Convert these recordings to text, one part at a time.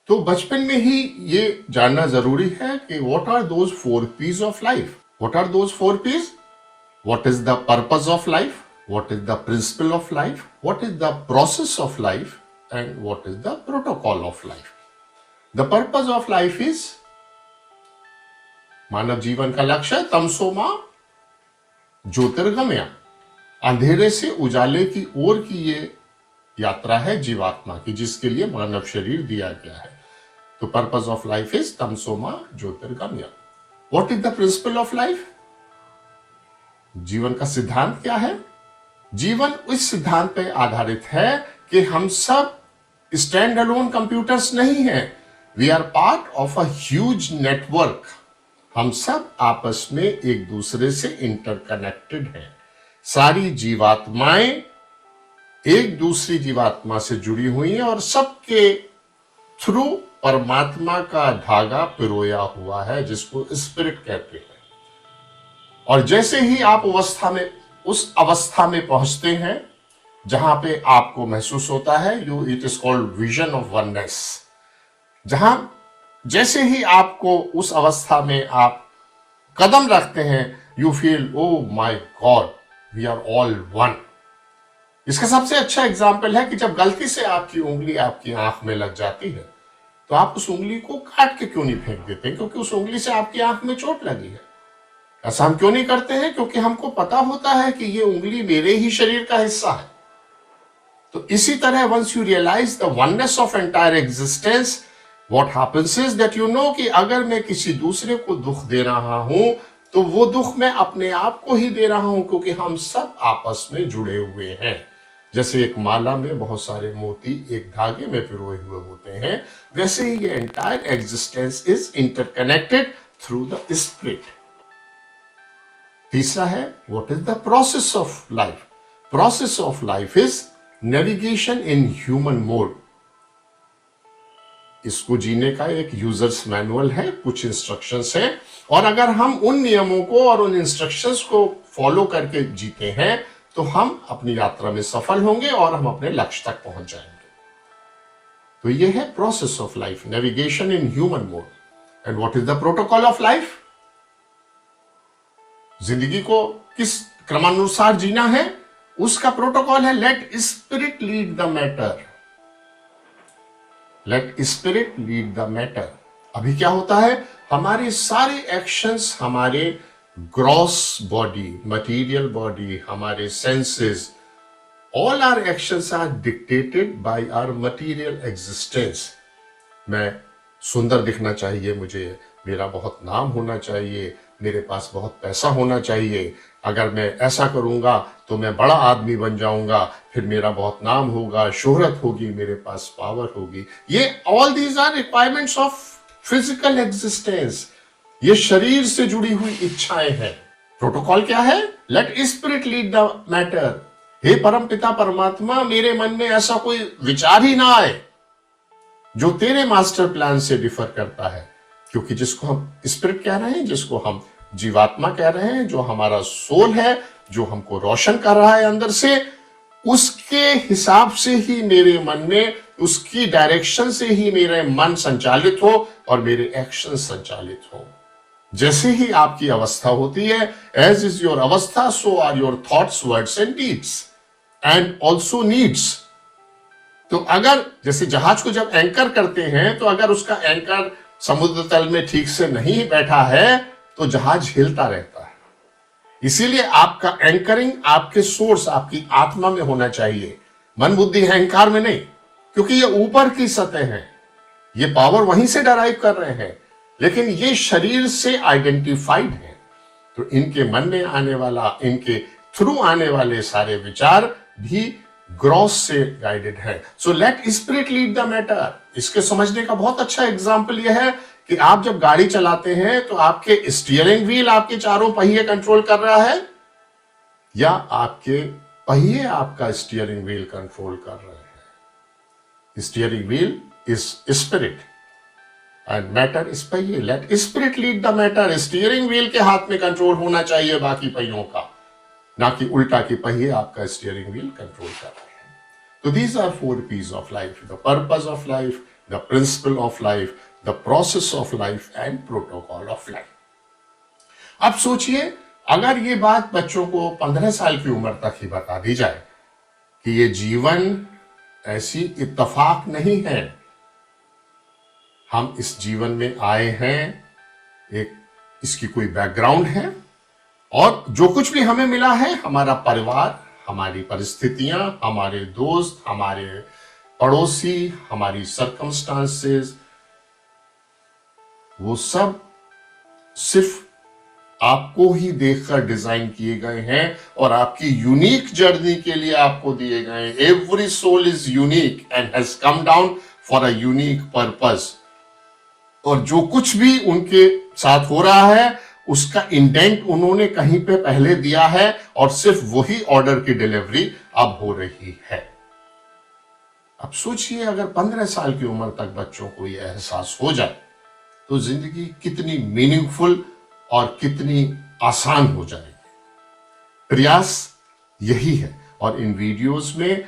तो बचपन में ही ये जानना जरूरी है कि what are those 4 P's of life. What are those 4 P's? What is the purpose of life, what is the principle of life, what is the process of life and what is the protocol of life. The purpose of life is मानव जीवन का लक्ष्य तमसो मां ज्योतिर्गमया, अंधेरे से उजाले की ओर की ये यात्रा है जीवात्मा की, जिसके लिए मानव शरीर दिया गया है। तो पर्पस ऑफ लाइफ इज तमसो मां ज्योतिर्गमया। What is the principle of life? जीवन का सिद्धांत क्या है? जीवन उस सिद्धांत पर आधारित है कि हम सब स्टैंड अलोन कंप्यूटर्स नहीं हैं, we are part of a huge network. हम सब आपस में एक दूसरे से इंटरकनेक्टेड हैं। सारी जीवात्माएं एक दूसरी जीवात्मा से जुड़ी हुई हैं और सबके थ्रू परमात्मा का धागा पिरोया हुआ है, जिसको स्पिरिट कहते हैं। और जैसे ही आप उस अवस्था में पहुंचते हैं जहां पे आपको महसूस होता है it is called vision of oneness. जहां जैसे ही आपको उस अवस्था में आप कदम रखते हैं, you feel oh my god we are all one. इसका सबसे अच्छा एग्जाम्पल है कि जब गलती से आपकी उंगली आपकी आंख में लग जाती है तो आप उस उंगली को काट के क्यों नहीं फेंक देते? क्योंकि उस उंगली से आपकी आंख में चोट लगी है। ऐसा हम क्यों नहीं करते हैं? क्योंकि हमको पता होता है कि ये उंगली मेरे ही शरीर का हिस्सा है। तो इसी तरह once you realise the oneness of entire existence, what happens is that you know कि अगर मैं किसी दूसरे को दुख दे रहा हूं तो वो दुख मैं अपने आप को ही दे रहा हूं, क्योंकि हम सब आपस में जुड़े हुए हैं। जैसे एक माला में बहुत सारे मोती एक धागे में पिरोए हुए होते हैं, वैसे ही ये entire existence is interconnected through the spirit. तीसरा है what is the process of life? Process of life is navigation in human mode. इसको जीने का एक यूजर्स मैनुअल है, कुछ इंस्ट्रक्शंस है, और अगर हम उन नियमों को और उन इंस्ट्रक्शंस को फॉलो करके जीते हैं तो हम अपनी यात्रा में सफल होंगे और हम अपने लक्ष्य तक पहुंच जाएंगे। तो ये है process of life, navigation in human mode. And what is the protocol of life? जिंदगी को किस क्रमानुसार जीना है उसका प्रोटोकॉल है let spirit lead the matter. Let spirit lead the matter. अभी क्या होता है, हमारे सारे एक्शंस हमारे ग्रॉस बॉडी, मटेरियल बॉडी, हमारे senses, all our actions are dictated by our material existence. मैं सुंदर दिखना चाहिए, मुझे मेरा बहुत नाम होना चाहिए, मेरे पास बहुत पैसा होना चाहिए, अगर मैं ऐसा करूंगा तो मैं बड़ा आदमी बन जाऊंगा, फिर मेरा बहुत नाम होगा, शोहरत होगी, मेरे पास पावर होगी। ये all these are requirements of physical existence. ये शरीर से जुड़ी हुई इच्छाएं हैं। प्रोटोकॉल क्या है? Let spirit lead the matter. हे परम पिता परमात्मा, मेरे मन में ऐसा कोई विचार ही ना आए जो तेरे मास्टर प्लान से डिफर करता है। क्योंकि जिसको हम स्पिरिट कह रहे हैं, जिसको हम जीवात्मा कह रहे हैं, जो हमारा सोल है, जो हमको रोशन कर रहा है अंदर से, उसके हिसाब से ही मेरे मन में, उसकी डायरेक्शन से ही मेरे मन संचालित हो और मेरे एक्शन संचालित हो। जैसे ही आपकी अवस्था होती है, एज इज योर अवस्था so are your thoughts, words and deeds and also needs. तो अगर जैसे जहाज को जब एंकर करते हैं तो अगर उसका एंकर समुद्र तल में ठीक से नहीं बैठा है तो जहाज हिलता रहता है। इसीलिए आपका एंकरिंग आपके सोर्स, आपकी आत्मा में होना चाहिए, मन बुद्धि अहंकार में नहीं, क्योंकि ये ऊपर की सतह है, ये पावर वहीं से डराइव कर रहे हैं, लेकिन ये शरीर से आइडेंटिफाइड है। तो इनके मन में आने वाला, इनके थ्रू आने वाले सारे विचार भी ग्रॉस से गाइडेड है। So let spirit lead the matter. इसके समझने का बहुत अच्छा एग्जाम्पल यह है कि आप जब गाड़ी चलाते हैं तो आपके स्टीयरिंग व्हील आपके चारों पहिए कंट्रोल कर रहा है या आपके पहिए आपका स्टीयरिंग व्हील कंट्रोल कर रहे हैं? Steering wheel is spirit and matter is पहिए। Let spirit lead the matter. Steering wheel के हाथ में कंट्रोल होना चाहिए बाकी पहियों का, ना कि उल्टा की पहिए आपका स्टीयरिंग व्हील कंट्रोल कर रहे हैं। तो these are 4 P's of life. The purpose of life, the principle of life, the process of life and protocol of life. अब सोचिए, अगर ये बात बच्चों को 15 साल की उम्र तक ही बता दी जाए कि ये जीवन ऐसी इत्तेफाक नहीं है, हम इस जीवन में आए हैं, एक इसकी कोई बैकग्राउंड है, और जो कुछ भी हमें मिला है, हमारा परिवार, हमारी परिस्थितियां, हमारे दोस्त, हमारे पड़ोसी, हमारी सर्कमस्टांसेस, वो सब सिर्फ आपको ही देखकर डिजाइन किए गए हैं और आपकी यूनिक जर्नी के लिए आपको दिए गए हैं। Every soul is unique and has come down for a unique purpose. और जो कुछ भी उनके साथ हो रहा है, उसका इंटेंट उन्होंने कहीं पे पहले दिया है और सिर्फ वही ऑर्डर की डिलीवरी अब हो रही है। अब सोचिए, अगर 15 साल की उम्र तक बच्चों को यह एहसास हो जाए तो जिंदगी कितनी मीनिंगफुल और कितनी आसान हो जाएगी। प्रयास यही है, और इन वीडियोस में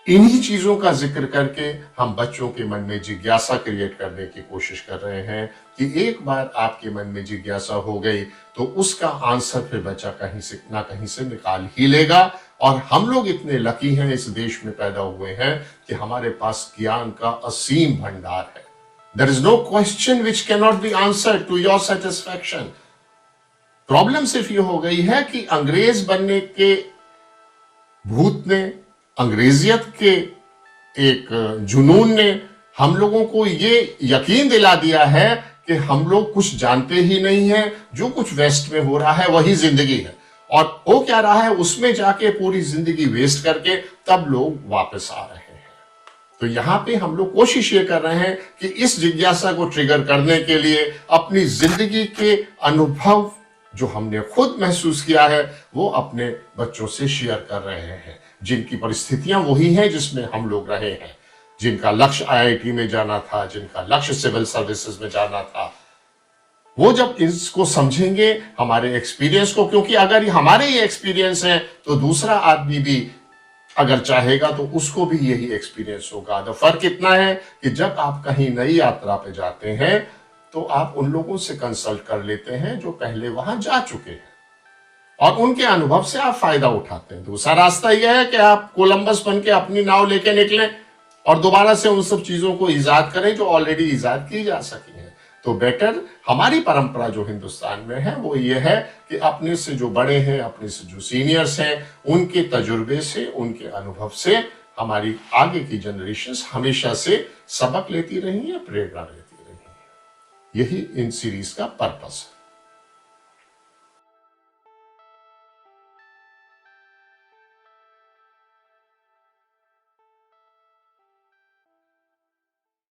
इन्हीं चीजों का जिक्र करके हम बच्चों के मन में जिज्ञासा क्रिएट करने की कोशिश कर रहे हैं कि एक बार आपके मन में जिज्ञासा हो गई तो उसका आंसर फिर बच्चा कहीं से ना कहीं से निकाल ही लेगा। और हम लोग इतने लकी हैं, इस देश में पैदा हुए हैं कि हमारे पास ज्ञान का असीम भंडार है। There is no question which cannot be answered to your satisfaction. Problem सिर्फ ये हो गई है कि अंग्रेज बनने के भूत ने, अंग्रेजियत के एक जुनून ने हम लोगों को ये यकीन दिला दिया है कि हम लोग कुछ जानते ही नहीं हैं, जो कुछ वेस्ट में हो रहा है वही जिंदगी है, और हो क्या रहा है उसमें जाके पूरी जिंदगी वेस्ट करके तब लोग वापस आ रहे हैं। तो यहां पे हम लोग कोशिश ये कर रहे हैं कि इस जिज्ञासा को ट्रिगर करने के लिए अपनी जिंदगी के अनुभव जो हमने खुद महसूस किया है वो अपने बच्चों से शेयर कर रहे हैं, जिनकी परिस्थितियां वही हैं जिसमें हम लोग रहे हैं, जिनका लक्ष्य आईआईटी में जाना था, जिनका लक्ष्य सिविल सर्विसेज में जाना था। वो जब इसको समझेंगे, हमारे एक्सपीरियंस को, क्योंकि अगर हमारे ये एक्सपीरियंस है तो दूसरा आदमी भी अगर चाहेगा तो उसको भी यही एक्सपीरियंस होगा। तो फर्क इतना है कि जब आप कहीं नई यात्रा पे जाते हैं तो आप उन लोगों से कंसल्ट कर लेते हैं जो पहले वहां जा चुके हैं, और उनके अनुभव से आप फायदा उठाते हैं। दूसरा रास्ता यह है कि आप कोलंबस बन के अपनी नाव लेके निकलें और दोबारा से उन सब चीजों को इजाद करें जो ऑलरेडी इजाद की जा सकी हैं। तो बेटर हमारी परंपरा जो हिंदुस्तान में है वो ये है कि अपने से जो बड़े हैं, अपने से जो सीनियर्स हैं, उनके तजुर्बे से, उनके अनुभव से हमारी आगे की जनरेशंस हमेशा से सबक लेती रही है, प्रेरणा लेती रही है। यही इन सीरीज का पर्पस है।